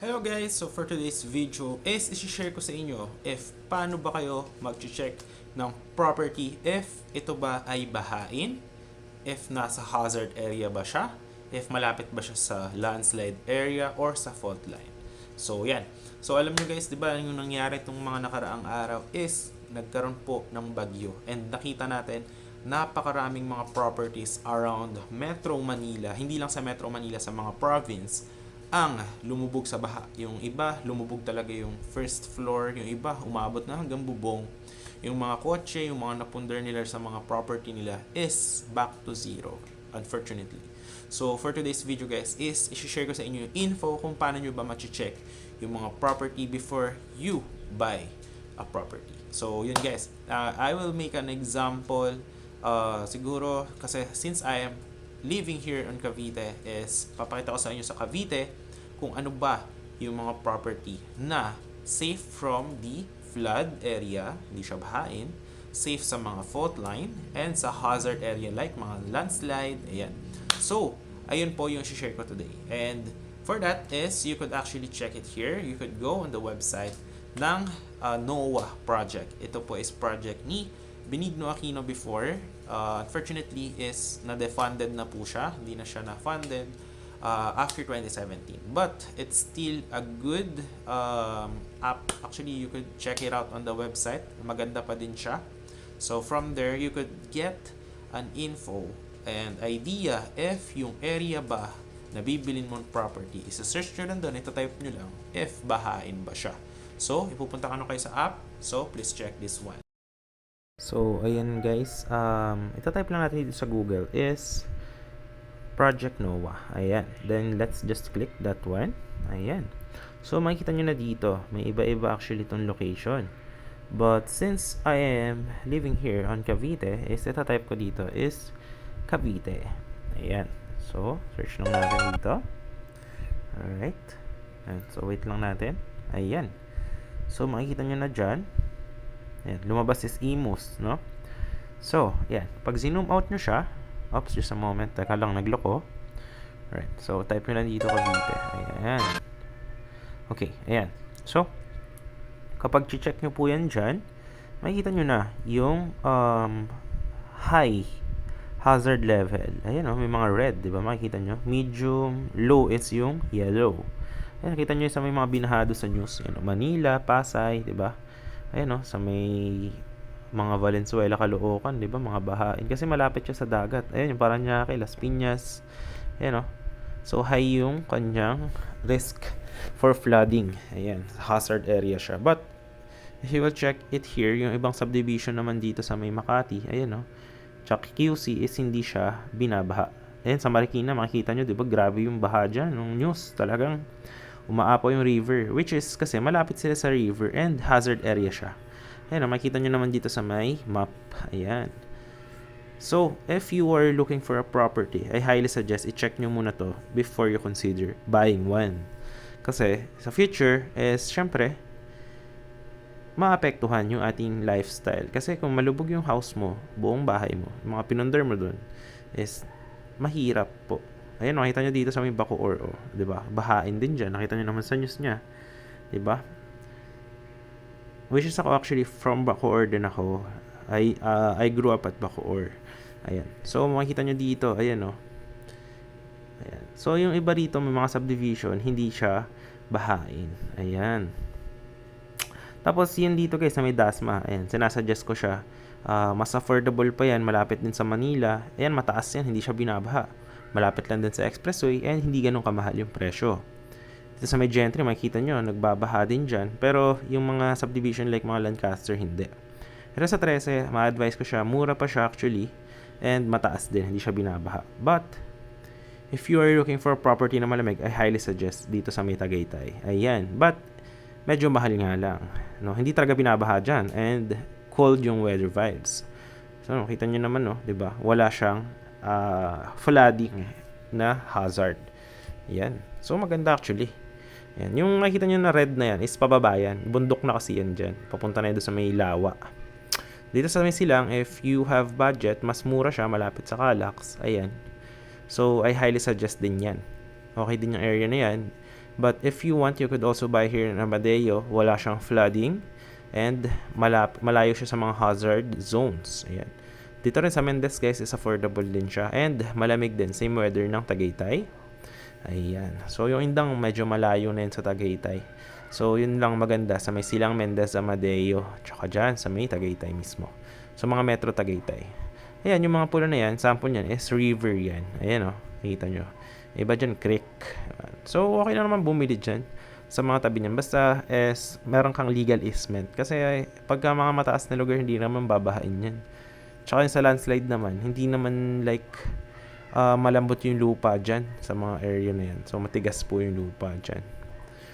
Hello guys! So for today's video is isi-share ko sa inyo if paano ba kayo mag-check ng property if ito ba ay bahain, if nasa hazard area ba siya, if malapit ba siya sa landslide area or sa fault line. So yan. So alam nyo guys, di ba yung nangyari itong mga nakaraang araw is nagkaroon po ng bagyo and nakita natin napakaraming mga properties around Metro Manila, hindi lang sa Metro Manila, sa mga province ang lumubog sa baha. Yung iba, lumubog talaga yung first floor. Yung iba, umabot na hanggang bubong. Yung mga kotse, yung mga napundar nila sa mga property nila is back to zero, unfortunately. So, for today's video guys, is isi-share ko sa inyo yung info kung paano nyo ba ma-check yung mga property before you buy a property. So, yun guys. I will make an example. Siguro, kasi since I am living here in Cavite, is papakita ko sa inyo sa Cavite kung ano ba yung mga property na safe from the flood area, hindi siya bahain, safe sa mga fault line, and sa hazard area like mga landslide, ayan. So, ayun po yung share ko today. And for that is, you could actually check it here. You could go on the website ng NOAA project. Ito po is project ni Benigno Aquino before. Unfortunately is na-defunded na po siya. Hindi na siya na-funded after 2017. But it's still a good app. Actually, you could check it out on the website. Maganda pa din siya. So from there, you could get an info and idea if yung area ba na bibilin mong property. Isa-search nyo lang doon, ito-type nyo lang if bahain ba siya. So, ipupunta ka na kayo sa app. So, please check this one. So, ayan guys, ito-type lang natin dito sa Google is Project NOAA. Ayan. Then, let's just click that one. Ayan. So, makikita nyo na dito. May iba-iba actually itong location. But, since I am living here on Cavite, is ito-type ko dito is Cavite. Ayan. So, search lang natin dito. Alright. Ayan. So, wait lang natin. Ayan. So, makikita nyo na dyan. Ayan, lumabas is Imus, no? So, ayan. Pag zoom out nyo siya, oops, just a moment. Teka lang, nagloko. Alright, so type nyo lang dito Cavite. Ayan. Okay, ayan. So, kapag check nyo po yan dyan, makikita nyo na yung high hazard level. Ayan, may mga red, di ba? Makikita nyo. Medium, low is yung yellow. Ayan, nakita nyo sa may mga binahado sa news. Ayan, Manila, Pasay, di ba? Ayan sa may mga Valenzuela, Caloocan, di ba? Mga bahain. Kasi malapit siya sa dagat. Ayan, yung Parañaque, Las Piñas. Ayan So, high yung kanyang risk for flooding. Ayan, hazard area siya. But, if you will check it here, yung ibang subdivision naman dito sa may Makati, ayan Tsaka QC is hindi siya binabaha. Ayan, sa Marikina, makikita nyo, di ba? Grabe yung baha dyan. Nung news, talagang umaapaw yung river, which is kasi malapit sila sa river and hazard area siya. Ayan, makikita nyo naman dito sa may map. Ayan. So, if you are looking for a property, I highly suggest i-check nyo muna to before you consider buying one. Kasi, sa future, is syempre, maapektuhan yung ating lifestyle. Kasi kung malubog yung house mo, buong bahay mo, mga pinundar mo dun, is mahirap po. Ayan, nakita nyo dito sa may Bacoor, di ba? Bahain din dyan. Nakita nyo naman sa news niya, di ba? Which is ako actually from Bacoor din ako. I grew up at Bacoor. Ayan. So, makikita nyo dito, ayan Ayan. So, yung iba dito, may mga subdivision, hindi siya bahain. Ayan. Tapos, yun dito guys, sa may Dasma. Ayan, sinasuggest ko siya. Mas affordable pa yan, malapit din sa Manila. Ayan, mataas yan, hindi siya binabaha. Malapit lang din sa expressway and hindi ganun kamahal yung presyo. Dito sa may Gentry, makikita nyo, nagbabaha din dyan. Pero yung mga subdivision like mga Lancaster, hindi. Pero sa 13, ma-advise ko siya, mura pa siya actually. And mataas din, hindi siya binabaha. But, if you are looking for a property na malamig, I highly suggest dito sa may Tagaytay. Ayan. But, medyo mahal nga lang. No? Hindi talaga binabaha dyan. And, cold yung weather vibes. So, nakita nyo naman, diba? Wala siyang flooding na hazard. Yan. So, maganda actually. Yan. Yung nakita nyo na red na yan is pababayan. Bundok na kasi yan dyan. Papunta na yun sa may Lawa. Dito sa may Silang, if you have budget, mas mura siya, malapit sa Calax. Ayan. So, I highly suggest din yan. Okay din yung area na yan. But if you want, you could also buy here in Amadeo. Wala siyang flooding and malayo siya sa mga hazard zones. Ayan. Dito rin sa Mendez guys is affordable din siya and malamig din. Same weather ng Tagaytay. Ayan. So yung Indang medyo malayo na yun sa Tagaytay. So yun lang maganda sa may Silang Mendez, Amadeo, tsaka dyan sa may Tagaytay mismo. So mga Metro Tagaytay. Ayan, yung mga pula na yan, sample yan is river yan. Ayan o, nakita nyo. Iba dyan, creek. So okay lang naman bumili dyan sa mga tabi niyan. Basta meron kang legal easement. Kasi pagka mga mataas na lugar, hindi naman babahain yan. Tsaka yung sa landslide naman, hindi naman like malambot yung lupa dyan sa mga area na yan. So matigas po yung lupa dyan.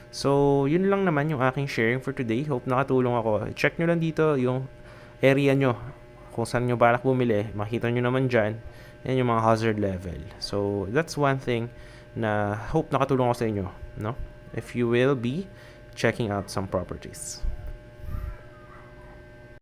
So yun lang naman yung aking sharing for today. Hope nakatulong ako. Check nyo lang dito yung area nyo. Kung saan nyo balak bumili, makita nyo naman dyan. Yan yung mga hazard level. So that's one thing na hope nakatulong ako sa inyo, no? If you will be checking out some properties.